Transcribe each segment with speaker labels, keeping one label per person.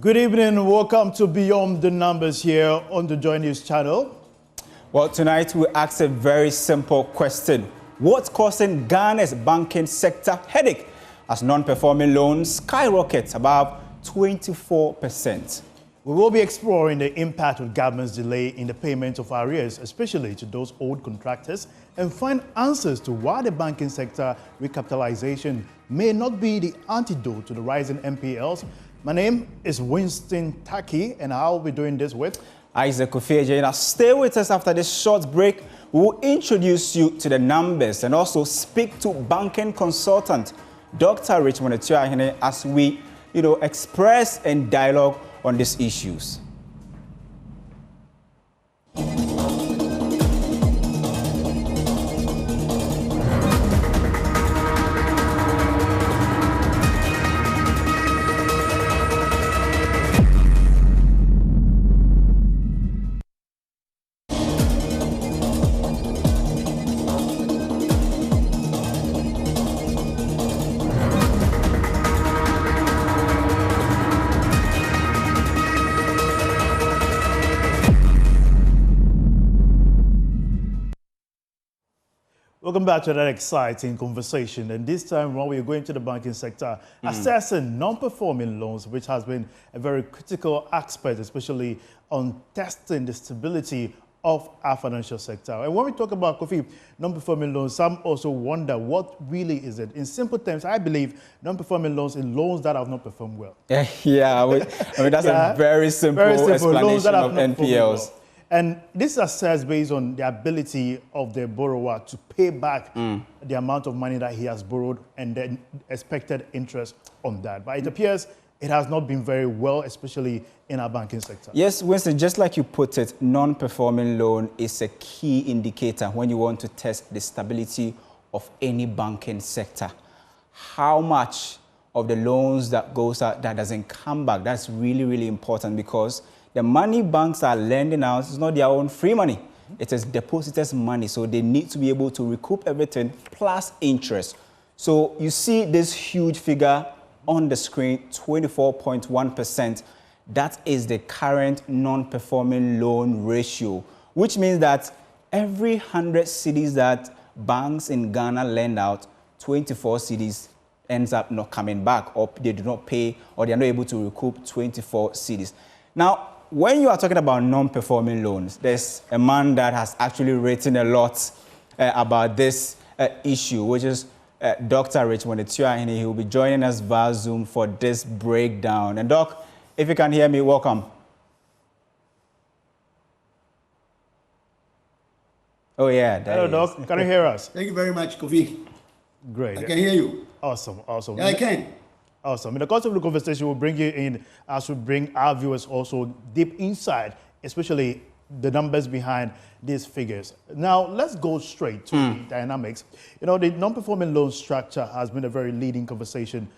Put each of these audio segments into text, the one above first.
Speaker 1: Good evening. Welcome to Beyond the Numbers here on the Joy News channel.
Speaker 2: Well, tonight we ask a very simple question. What's causing Ghana's banking sector headache as non-performing loans skyrocket above 24%?
Speaker 1: We will be exploring the impact of government's delay in the payment of arrears, especially to those old contractors, and find answers to why the banking sector recapitalization may not be the antidote to the rising NPLs. My name is Winston Taki, and I'll be doing this with
Speaker 2: Isaac Ofeje. Now, stay with us after this short break. We will introduce you to the numbers and also speak to banking consultant Dr. Richmond Atuahene as we, express and dialogue on these issues.
Speaker 1: Welcome back to another exciting conversation, and this time around we're going to the banking sector, assessing non-performing loans, which has been a very critical aspect, especially on testing the stability of our financial sector. And when we talk about non-performing loans, some also wonder what really is it. In simple terms, I believe non-performing loans are loans that have not performed well.
Speaker 2: That's a very simple explanation of NPLs.
Speaker 1: And this is assessed based on the ability of the borrower to pay back the amount of money that he has borrowed and the expected interest on that. But it appears it has not been very well, especially in our banking sector.
Speaker 2: Yes, Winston, just like you put it, non-performing loan is a key indicator when you want to test the stability of any banking sector. How much of the loans that goes out that doesn't come back, that's really, really important, because the money banks are lending out is not their own free money. It is depositors' money, so they need to be able to recoup everything plus interest. So you see this huge figure on the screen, 24.1%. That is the current non-performing loan ratio, which means that every 100 cedis that banks in Ghana lend out, 24 cedis ends up not coming back, or they do not pay, or they are not able to recoup 24 cedis. Now, when you are talking about non-performing loans, there's a man that has actually written a lot about this issue, which is Dr. Richmond Atuahene. He will be joining us via Zoom for this breakdown. And Doc, if you can hear me, welcome. Oh, yeah.
Speaker 1: Hello, Doc. Can you hear us?
Speaker 3: Thank you very much, Kofi.
Speaker 1: Great.
Speaker 3: I can hear you.
Speaker 1: Awesome.
Speaker 3: Yeah, I can.
Speaker 1: Awesome. In the course of the conversation, we'll bring you in as we bring our viewers also deep inside, especially the numbers behind these figures. Now, let's go straight to the dynamics. The non-performing loan structure has been a very leading conversation.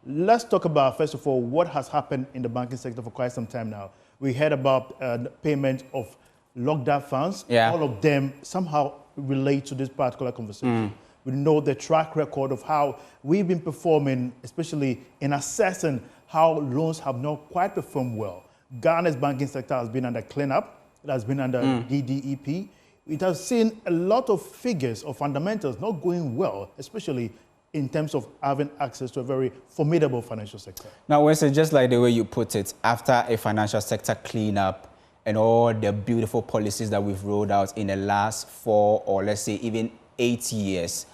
Speaker 1: Let's talk about, first of all, what has happened in the banking sector for quite some time now. We heard about payment of locked-up funds.
Speaker 2: Yeah.
Speaker 1: All of them somehow relate to this particular conversation. We know the track record of how we've been performing, especially in assessing how loans have not quite performed well. Ghana's banking sector has been under cleanup. It has been under DDEP. It has seen a lot of figures or fundamentals not going well, especially in terms of having access to a very formidable financial sector.
Speaker 2: Now, Winston, just like the way you put it, after a financial sector cleanup and all the beautiful policies that we've rolled out in the last 4 or let's say even 8 years,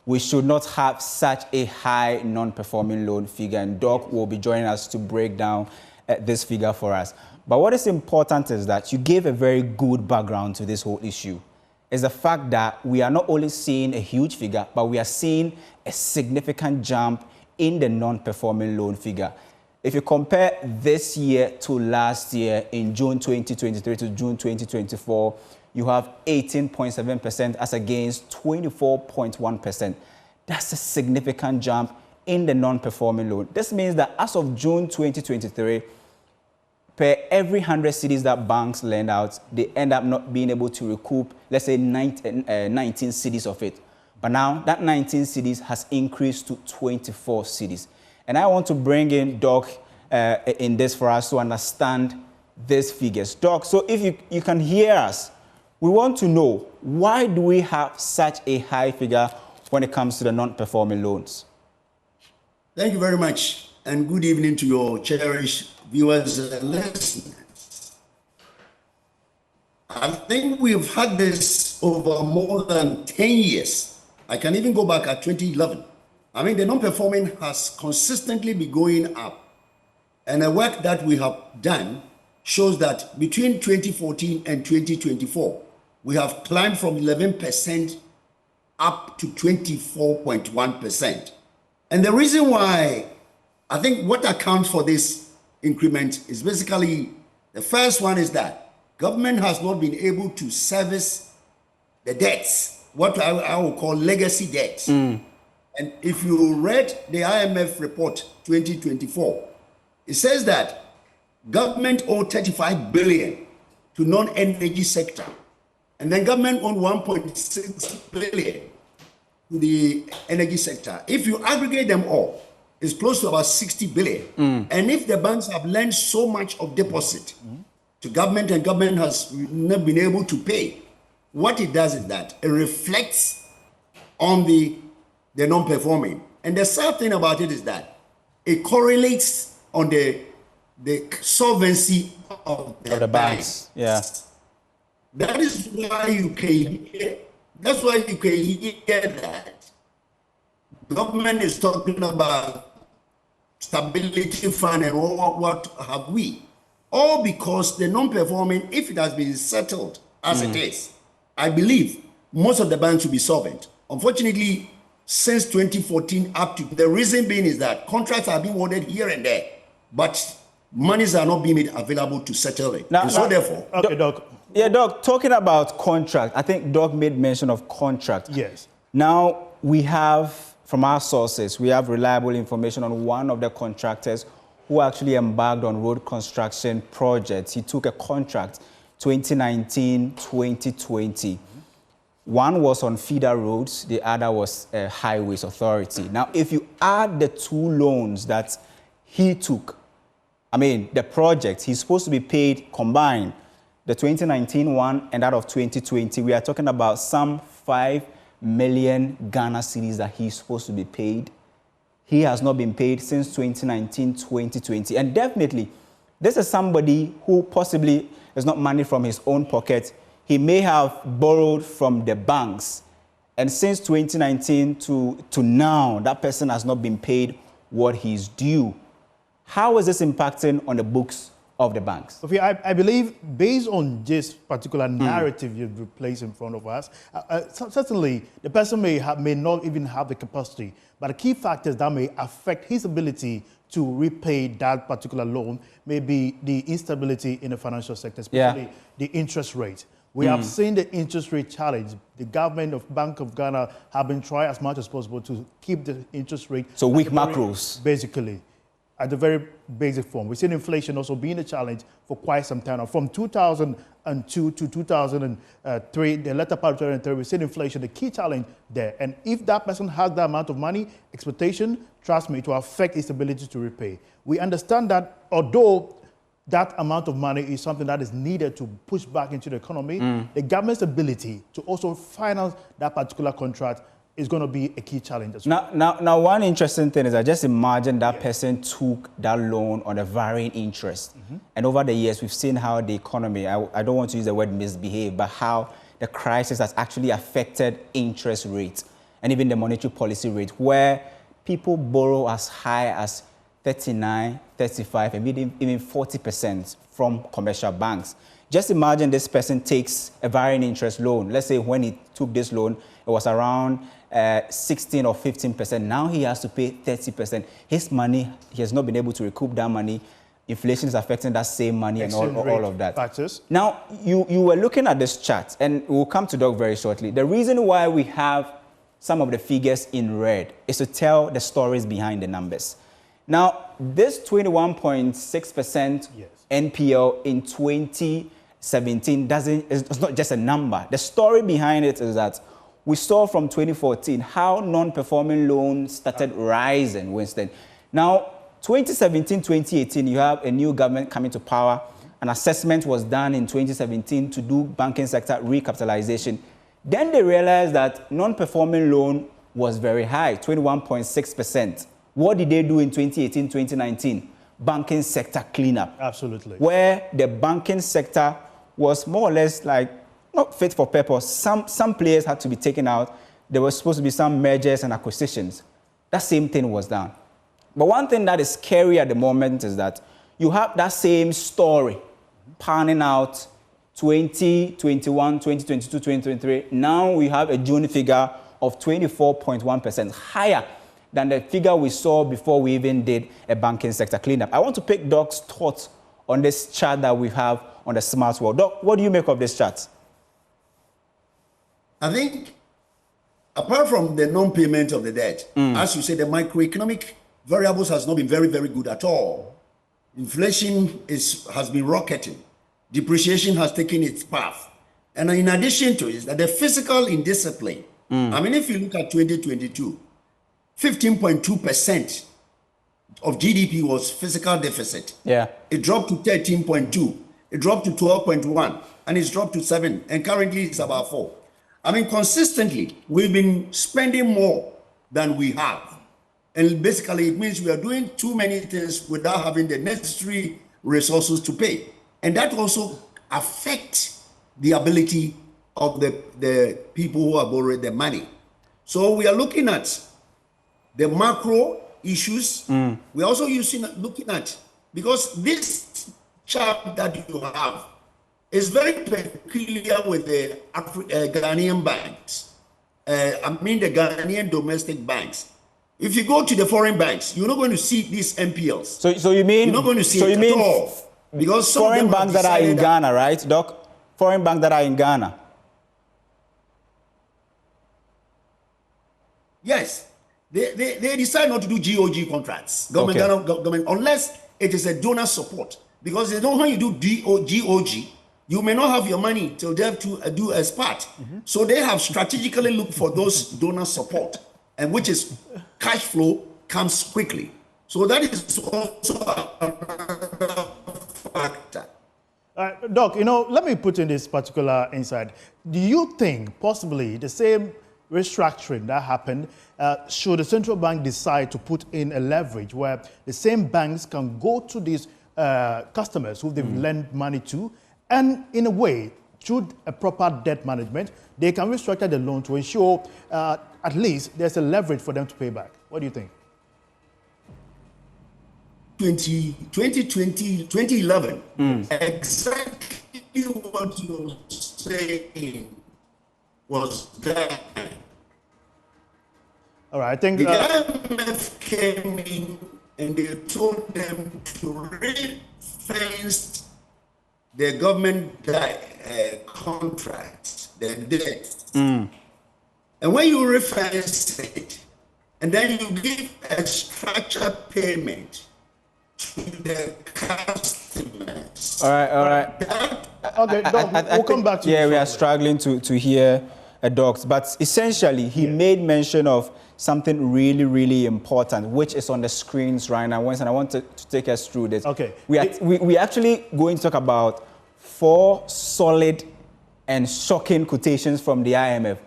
Speaker 2: we should not have such a high non-performing loan figure, and Doc will be joining us to break down this figure for us. But what is important is that you gave a very good background to this whole issue. Is the fact that we are not only seeing a huge figure, but we are seeing a significant jump in the non-performing loan figure. If you compare this year to last year, in June 2023 to June 2024, you have 18.7% as against 24.1%. That's a significant jump in the non-performing loan. This means that as of June 2023, per every 100 cedis that banks lend out, they end up not being able to recoup, let's say, 19 cedis of it. But now that 19 cedis has increased to 24 cedis. And I want to bring in Doc in this for us to understand these figures. Doc, so if you can hear us, we want to know, why do we have such a high figure when it comes to the non-performing loans?
Speaker 3: Thank you very much, and good evening to your cherished viewers and listeners. I think we've had this over more than 10 years. I can even go back at 2011. I mean, the non-performing has consistently been going up. And the work that we have done shows that between 2014 and 2024, we have climbed from 11% up to 24.1%. And the reason why, I think what accounts for this increment is basically, the first one is that government has not been able to service the debts, what I will call legacy debts. And if you read the IMF report 2024, it says that government owed 35 billion to non-energy sector, and then government owed 1.6 billion to the energy sector. If you aggregate them all, it's close to about 60 billion. And if the banks have lent so much of deposit to government and government has not been able to pay, what it does is that it reflects on the non-performing. And the sad thing about it is that it correlates on the solvency of the banks.
Speaker 2: Yeah.
Speaker 3: That is why you can hear, that's why you can hear that government is talking about stability fund and what have we. All because the non-performing, if it has been settled as it is, I believe most of the banks will be solvent. Unfortunately, since 2014 up to, the reason being is that contracts are being awarded here and there, but monies are not being made available to settle it. So therefore...
Speaker 1: Okay, Doc.
Speaker 2: Yeah, Doc, talking about contract, I think Doc made mention of contract.
Speaker 1: Yes.
Speaker 2: Now, we have, from our sources, we have reliable information on one of the contractors who actually embarked on road construction projects. He took a contract 2019-2020. One was on feeder roads, the other was Highways Authority. Now, if you add the two loans that he took, I mean, the project, he's supposed to be paid combined, the 2019 one and that of 2020, we are talking about some 5 million Ghana cedis that he's supposed to be paid. He has not been paid since 2019-2020. And definitely, this is somebody who possibly is not money from his own pocket. He may have borrowed from the banks. And since 2019 to now, that person has not been paid what he's due. How is this impacting on the books of the banks?
Speaker 1: Sophia, I believe, based on this particular narrative you've placed in front of us, certainly the person may not even have the capacity, but the key factors that may affect his ability to repay that particular loan may be the instability in the financial sector, especially the interest rate. We have seen the interest rate challenge. The government of Bank of Ghana have been trying as much as possible to keep the interest rate. So
Speaker 2: weak macros.
Speaker 1: Basically, at the very basic form. We've seen inflation also being a challenge for quite some time now. From 2002 to 2003, the latter part of 2003, we've seen inflation, the key challenge there. And if that person has that amount of money, expectation, trust me, it will affect his ability to repay. We understand that although that amount of money is something that is needed to push back into the economy, the government's ability to also finance that particular contract is going to be a key challenge as well.
Speaker 2: Now, one interesting thing is that just imagine that person took that loan on a varying interest. And over the years, we've seen how the economy, I don't want to use the word misbehave, but how the crisis has actually affected interest rates and even the monetary policy rate, where people borrow as high as 39, 35, and even 40% from commercial banks. Just imagine this person takes a varying interest loan. Let's say when he took this loan, it was around 16 or 15%. Now he has to pay 30%. His money, he has not been able to recoup that money. Inflation is affecting that same money and all of that.
Speaker 1: Factors.
Speaker 2: Now, you were looking at this chart, and we'll come to Doc very shortly. The reason why we have some of the figures in red is to tell the stories behind the numbers. Now, this 21.6% NPL in 2017 it's not just a number. The story behind it is that we saw from 2014 how non-performing loans started rising, Winston. Now, 2017-2018, you have a new government coming to power. An assessment was done in 2017 to do banking sector recapitalization. Then they realized that non-performing loan was very high, 21.6%. What did they do in 2018-2019? Banking sector cleanup.
Speaker 1: Absolutely.
Speaker 2: Where the banking sector was more or less like not fit for purpose. Some players had to be taken out. There was supposed to be some mergers and acquisitions. That same thing was done. But one thing that is scary at the moment is that you have that same story panning out 2021, 2022, 2023. Now we have a June figure of 24.1%, higher than the figure we saw before we even did a banking sector cleanup. I want to pick Doc's thoughts on this chart that we have on the Smart World. Doc, what do you make of this chart?
Speaker 3: I think, apart from the non-payment of the debt, as you said, the macroeconomic variables has not been very, very good at all. Inflation has been rocketing. Depreciation has taken its path. And in addition to it, that the fiscal indiscipline. I mean, if you look at 2022, 15.2% of GDP was fiscal deficit.
Speaker 2: Yeah.
Speaker 3: It dropped to 13.2. It dropped to 12.1. And it's dropped to 7. And currently it's about 4. I mean, consistently, we've been spending more than we have. And basically, it means we are doing too many things without having the necessary resources to pay. And that also affects the ability of the people who are borrowing the money. So we are looking at the macro issues. We're also looking at, because this chart that you have is very peculiar with the Ghanaian banks. I mean the Ghanaian domestic banks. If you go to the foreign banks, you're not going to see these NPLs.
Speaker 2: So you mean,
Speaker 3: you're not going to see it at all. Because
Speaker 2: foreign banks that are in Ghana, right, Doc? Foreign banks that are in Ghana.
Speaker 3: Yes. They decide not to do GOG contracts, government, unless it is a donor support. Because they know when you do GOG, you may not have your money till they have to do a part. So they have strategically looked for those donor support, and which is cash flow comes quickly. So that is also a factor.
Speaker 1: Doc, let me put in this particular insight. Do you think possibly the same restructuring that happened, should the central bank decide to put in a leverage where the same banks can go to these customers who they've lent money to, and in a way, through a proper debt management, they can restructure the loan to ensure at least there's a leverage for them to pay back? What do you think?
Speaker 3: 2011, exactly what you're saying was that.
Speaker 1: All right, I think
Speaker 3: the IMF came in and they told them to ring-fence the government contracts, the debt. And when you ring-fence it, and then you give a structured payment to the customers.
Speaker 2: All right.
Speaker 1: Okay, Doc, we'll come back to you.
Speaker 2: Yeah, we are struggling to hear Docs, but essentially he made mention of something really, really important, which is on the screens right now. And I want to take us through this.
Speaker 1: Okay.
Speaker 2: We actually going to talk about 4 solid and shocking quotations from the IMF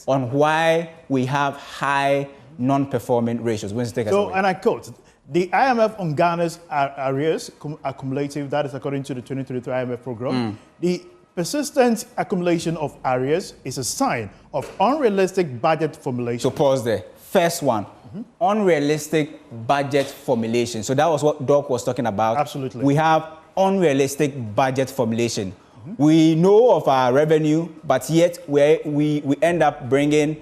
Speaker 2: on why we have high non-performing ratios. Winston, take us away.
Speaker 1: And I quote, the IMF on Ghana's arrears accumulative, that is according to the 2023 IMF program, the persistent accumulation of arrears is a sign of unrealistic budget formulation.
Speaker 2: So pause there. First one, unrealistic budget formulation. So that was what Doc was talking about.
Speaker 1: Absolutely.
Speaker 2: We have unrealistic budget formulation. We know of our revenue, but yet we end up bringing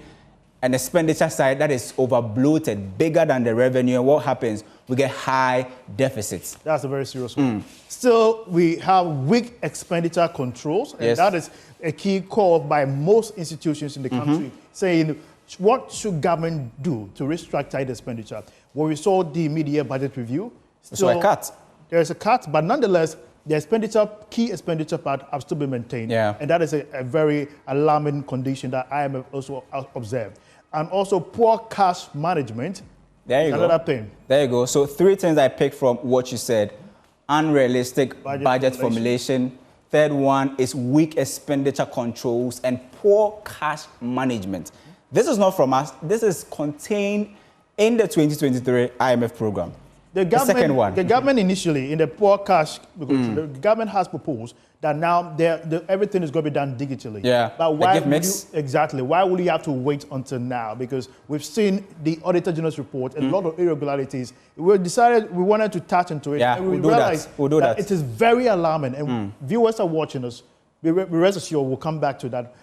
Speaker 2: an expenditure side that is over bloated, bigger than the revenue. And what happens? We get high deficits. That's
Speaker 1: a very serious one. Still, we have weak expenditure controls, and that is a key call by most institutions in the country, saying, what should government do to restructure the expenditure? When we saw the mid-year budget review,
Speaker 2: so a cut.
Speaker 1: There's a cut, but nonetheless, the key expenditure part have still been maintained. And that is a very alarming condition that IMF also observed. And also poor cash management
Speaker 2: There you go.
Speaker 1: Another thing.
Speaker 2: There you go. So 3 things I picked from what you said. Unrealistic budget formulation. Third one is weak expenditure controls and poor cash management. This is not from us. This is contained in the 2023 IMF program. The second one.
Speaker 1: The government initially, in the poor cash, because the government has proposed that now everything is going to be done digitally.
Speaker 2: Yeah.
Speaker 1: But why
Speaker 2: mix.
Speaker 1: Exactly. Why will you have to wait until now? Because we've seen the Auditor General's report, a lot of irregularities. We decided we wanted to touch into it.
Speaker 2: Yeah,
Speaker 1: and we
Speaker 2: we'll
Speaker 1: realized
Speaker 2: do that.
Speaker 1: it is very alarming. And viewers are watching us. Be rest assured we'll come back to that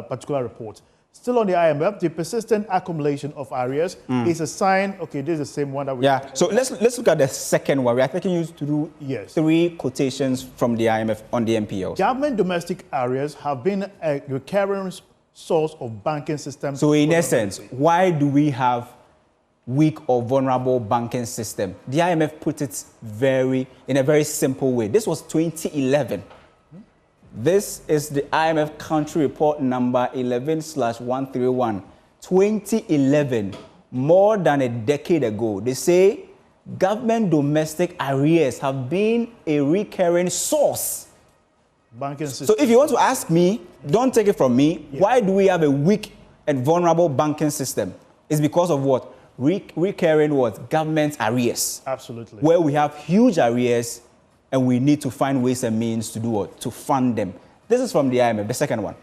Speaker 1: particular report. Still on the IMF, the persistent accumulation of arrears is a sign. Okay, this is the same one that we.
Speaker 2: Yeah. So let's look at the second one. We are taking you through 3 quotations from the IMF on the NPLs.
Speaker 1: Government domestic arrears have been a recurring source of banking system.
Speaker 2: So in essence, why do we have weak or vulnerable banking system? The IMF put it in a very simple way. This was 2011. This is the IMF country report number 11/131, 2011, more than a decade ago. They say government domestic arrears have been a recurring source.
Speaker 1: Banking system.
Speaker 2: So if you want to ask me, don't take it from me, why do we have a weak and vulnerable banking system? It's because of what? Recurring what? Government arrears.
Speaker 1: Absolutely.
Speaker 2: Where we have huge arrears and we need to find ways and means to do what? To fund them. This is from the IMF, the second one.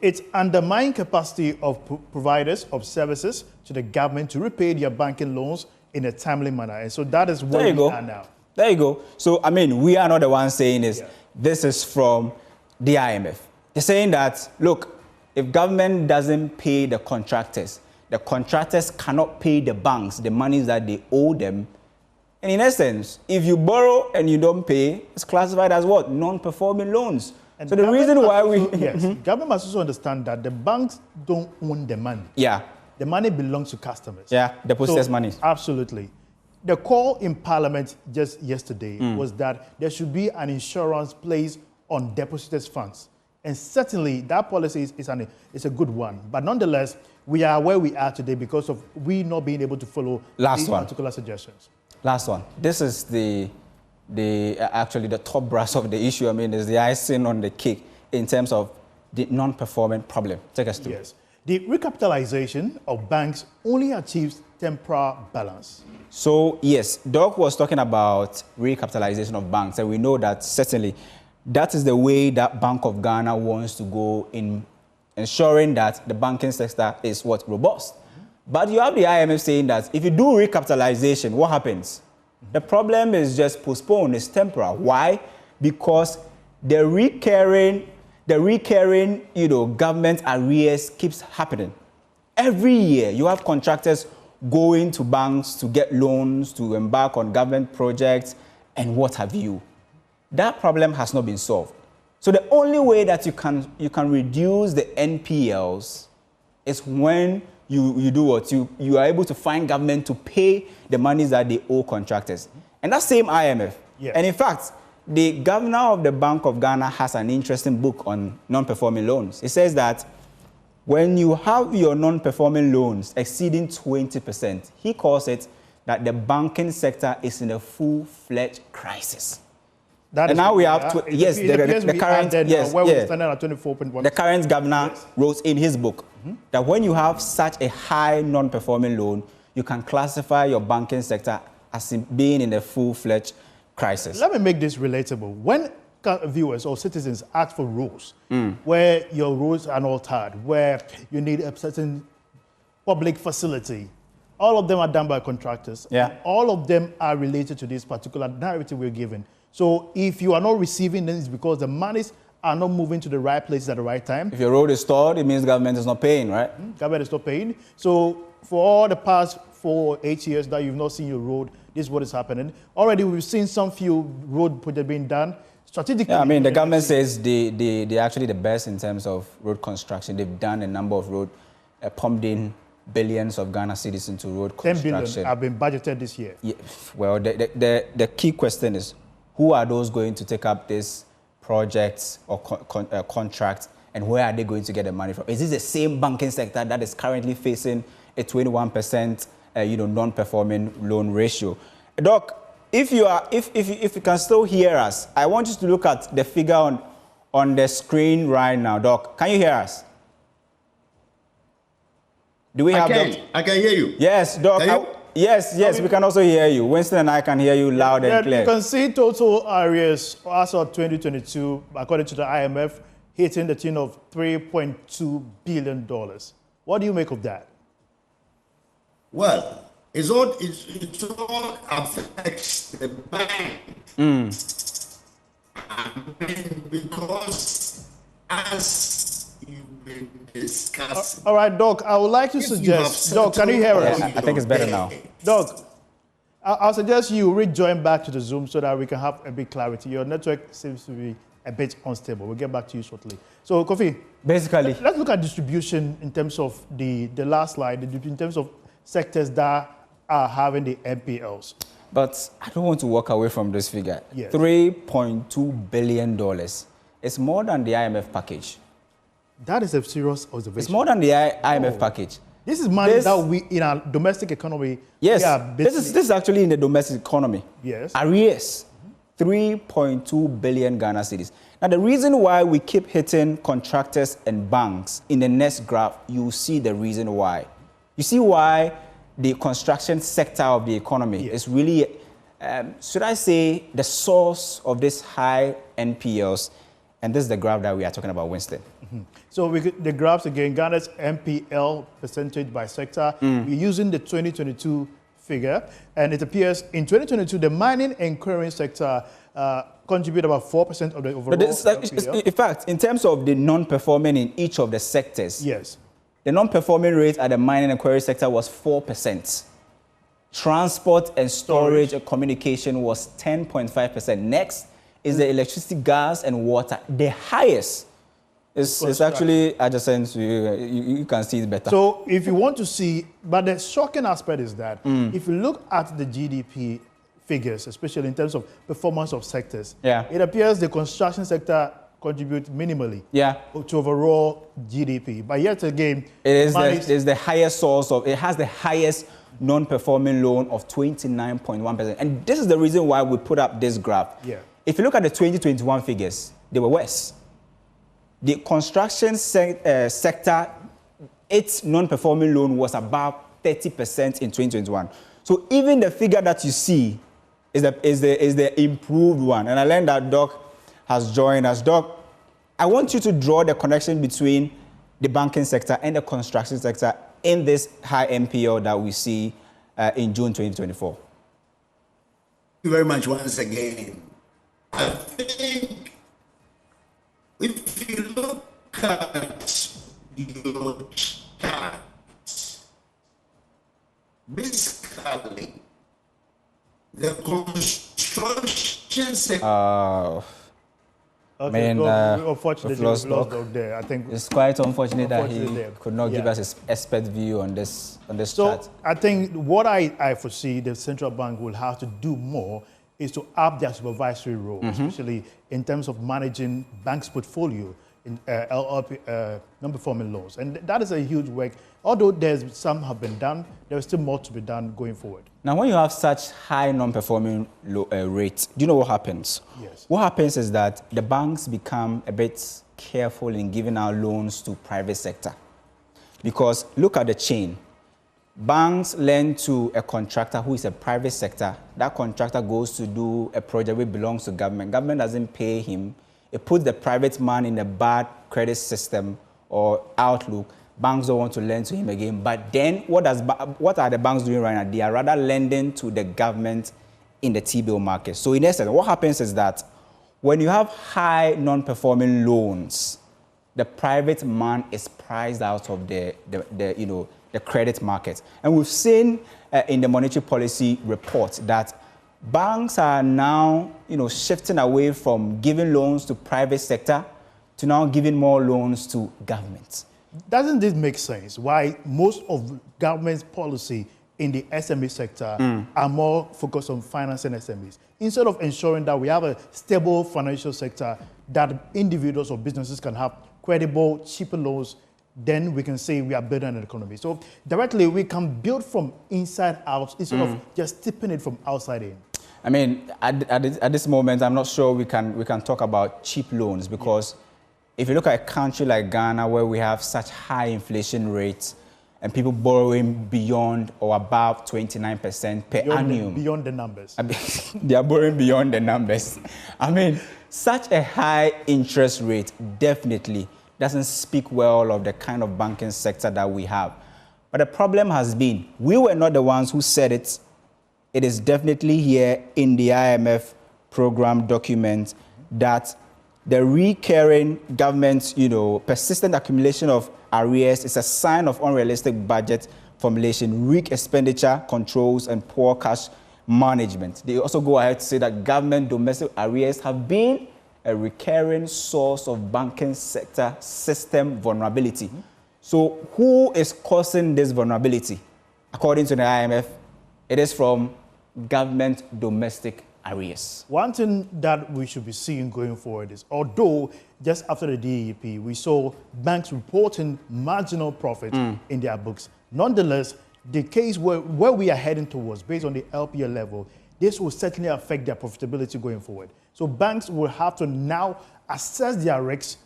Speaker 1: It's undermining capacity of providers of services to the government to repay their banking loans in a timely manner. And so that is where we are now.
Speaker 2: There you go. So, I mean, we are not the ones saying this. This is from the IMF. They're saying that, look, if government doesn't pay the contractors cannot pay the banks the monies that they owe them. And in essence, if you borrow and you don't pay, it's classified as what? Non-performing loans. And so the reason why
Speaker 1: government must also understand that the banks don't own the money.
Speaker 2: Yeah.
Speaker 1: The money belongs to customers.
Speaker 2: Yeah, depositors' money.
Speaker 1: Absolutely. The call in Parliament just yesterday was that there should be an insurance placed on depositors' funds. And certainly that policy is a good one. But nonetheless, we are where we are today because of we not being able to follow these particular suggestions.
Speaker 2: Last one. This is actually the top brass of the issue. I mean, is the icing on the cake in terms of the non-performing problem. Take us through.
Speaker 1: Yes. The recapitalization of banks only achieves temporal balance.
Speaker 2: So, yes, Doc was talking about recapitalization of banks, and we know that certainly that is the way that Bank of Ghana wants to go in ensuring that the banking sector is robust. But you have the IMF saying that if you do recapitalization, what happens? The problem is just postponed, it's temporal. Why? Because the recurring government arrears keeps happening. Every year, you have contractors going to banks to get loans, to embark on government projects, and what have you. That problem has not been solved. So the only way that you can reduce the NPLs is when you do what? You are able to find government to pay the monies that they owe contractors. And that same IMF. Yes. And in fact, the governor of the Bank of Ghana has an interesting book on non-performing loans. It says that when you have your non-performing loans exceeding 20%, he calls it that the banking sector is in a full-fledged crisis. And now we have the current
Speaker 1: at 24.1.
Speaker 2: The current governor wrote in his book that when you have such a high non-performing loan, you can classify your banking sector as being in a full-fledged crisis.
Speaker 1: Let me make this relatable. When viewers or citizens ask for rules, where your rules are not altered, where you need a certain public facility, all of them are done by contractors.
Speaker 2: Yeah.
Speaker 1: All of them are related to this particular narrative we're given. So if you are not receiving them, it's because the monies are not moving to the right places at the right time.
Speaker 2: If your road is stalled, it means government is not paying, right?
Speaker 1: Government is not paying. So for all the past 4 or 8 years that you've not seen your road, this is what is happening. Already we've seen some few road projects being done. Strategically.
Speaker 2: Yeah, I mean, the government says they're actually the best in terms of road construction. They've done a number of road, pumped in billions of Ghana cedis into road construction.
Speaker 1: 10 billion have been budgeted this year.
Speaker 2: Yeah, well, the key question is, who are those going to take up this projects or contracts, and where are they going to get the money from? Is this the same banking sector that is currently facing a 21% non-performing loan ratio. Doc, if you can still hear us, I want you to look at the figure on the screen right now. Doc, can you hear us? Do we have?
Speaker 3: I can hear you.
Speaker 2: Yes, Doc. Yes, we can also hear you. Winston and I can hear you loud and clear.
Speaker 1: You can see total arrears as of 2022, according to the IMF, hitting the tune of $3.2 billion. What do you make of that?
Speaker 3: Well, it all affects the bank. Because as you've been discussing.
Speaker 1: All right, Doc, I would like to suggest, Doc, can you hear us?
Speaker 2: Yeah, I think it's better now.
Speaker 1: Doc, I'll suggest you rejoin back to the Zoom so that we can have a bit clarity. Your network seems to be a bit unstable. We'll get back to you shortly. So, Kofi,
Speaker 2: basically,
Speaker 1: let's look at distribution in terms of the last slide, in terms of sectors that are having the NPLs.
Speaker 2: But I don't want to walk away from this figure.
Speaker 1: Yes.
Speaker 2: $3.2 billion. It's more than the IMF package.
Speaker 1: That is a serious observation.
Speaker 2: It's more than the IMF package.
Speaker 1: This is money that we, in our domestic economy,
Speaker 2: yes, this is actually in the domestic economy.
Speaker 1: Yes.
Speaker 2: Arrears, 3.2 billion Ghana cedis. Now, the reason why we keep hitting contractors and banks, in the next graph, you see the reason why. You see why the construction sector of the economy is really, should I say, the source of this high NPLs. And this is the graph that we are talking about, Winston.
Speaker 1: So the graphs again, Ghana's NPL percentage by sector. We're using the 2022 figure, and it appears in 2022 the mining and quarrying sector contribute about 4% of the overall NPL.
Speaker 2: In fact, in terms of the non-performing in each of the sectors,
Speaker 1: yes,
Speaker 2: the non-performing rate at the mining and quarry sector was 4%. Transport and storage and communication was 10.5%. Next is the electricity, gas, and water. The highest is actually adjacent to you. You can see it better.
Speaker 1: So if you want to see, but the shocking aspect is that if you look at the GDP figures, especially in terms of performance of sectors, it appears the construction sector contribute minimally to overall GDP. But yet again,
Speaker 2: it is the highest source of, it has the highest non-performing loan of 29.1%. And this is the reason why we put up this graph. If you look at the 2021 figures, they were worse. The construction sector, its non-performing loan was about 30% in 2021. So even the figure that you see is the improved one. And I learned that Doc has joined us. Doc, I want you to draw the connection between the banking sector and the construction sector in this high NPL that we see in June 2024.
Speaker 3: Thank you very much once again. I think if you look at your charts, basically, the construction sector.
Speaker 1: Okay, unfortunately, we lost Doc there. I think
Speaker 2: it's quite unfortunate that he could not give us his expert view on this chart.
Speaker 1: I think what I foresee the central bank will have to do more is to up their supervisory role, especially in terms of managing banks' portfolio in non-performing loans. And that is a huge work. Although some have been done, there is still more to be done going forward.
Speaker 2: Now, when you have such high non-performing rates, do you know what happens?
Speaker 1: Yes.
Speaker 2: What happens is that the banks become a bit careful in giving out loans to private sector. Because look at the chain. Banks lend to a contractor who is a private sector. That contractor goes to do a project which belongs to government. Government doesn't pay him. It puts the private man in a bad credit system or outlook. Banks don't want to lend to him again. But then what are the banks doing right now? They are rather lending to the government in the T-bill market. So in essence, what happens is that when you have high non-performing loans, the private man is priced out of the credit market. And we've seen in the monetary policy report that banks are now shifting away from giving loans to private sector to now giving more loans to government.
Speaker 1: Doesn't this make sense? Why most of government's policy in the SME sector are more focused on financing SMEs instead of ensuring that we have a stable financial sector that individuals or businesses can have credible, cheaper loans then we can say we are building an economy. So directly, we can build from inside out instead of just tipping it from outside in.
Speaker 2: I mean, at this moment, I'm not sure we can talk about cheap loans, because if you look at a country like Ghana, where we have such high inflation rates and people borrowing beyond or above 29% per annum.
Speaker 1: Beyond the numbers.
Speaker 2: I mean, they are borrowing beyond the numbers. I mean, such a high interest rate definitely doesn't speak well of the kind of banking sector that we have. But the problem has been, we were not the ones who said it. It is definitely here in the IMF program document that the recurring government, persistent accumulation of arrears is a sign of unrealistic budget formulation, weak expenditure controls, and poor cash management. They also go ahead to say that government domestic arrears have been a recurring source of banking sector system vulnerability. So who is causing this vulnerability? According to the IMF, it is from government domestic arrears.
Speaker 1: One thing that we should be seeing going forward is, although just after the DEP, we saw banks reporting marginal profit in their books. Nonetheless, the case where we are heading towards, based on the LPR level, this will certainly affect their profitability going forward. So banks will have to now assess their risks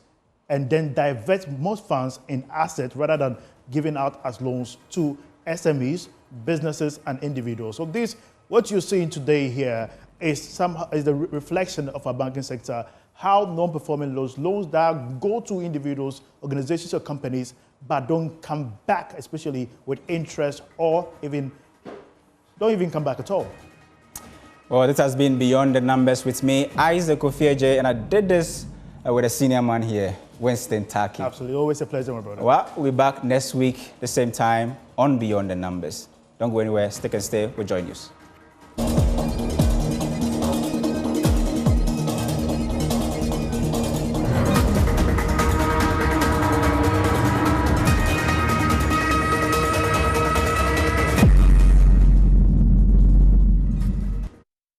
Speaker 1: and then divert most funds in assets rather than giving out as loans to SMEs, businesses, and individuals. So this, what you're seeing today here, is the reflection of our banking sector, how non-performing loans that go to individuals, organizations, or companies, but don't come back, especially with interest, or don't even come back at all.
Speaker 2: Well, this has been Beyond the Numbers with me, Isaac Ofieje, and I did this with a senior man here, Winston Taki.
Speaker 1: Absolutely, always a pleasure, my brother.
Speaker 2: Well, we'll be back next week, the same time, on Beyond the Numbers. Don't go anywhere, stick and stay with Joy News.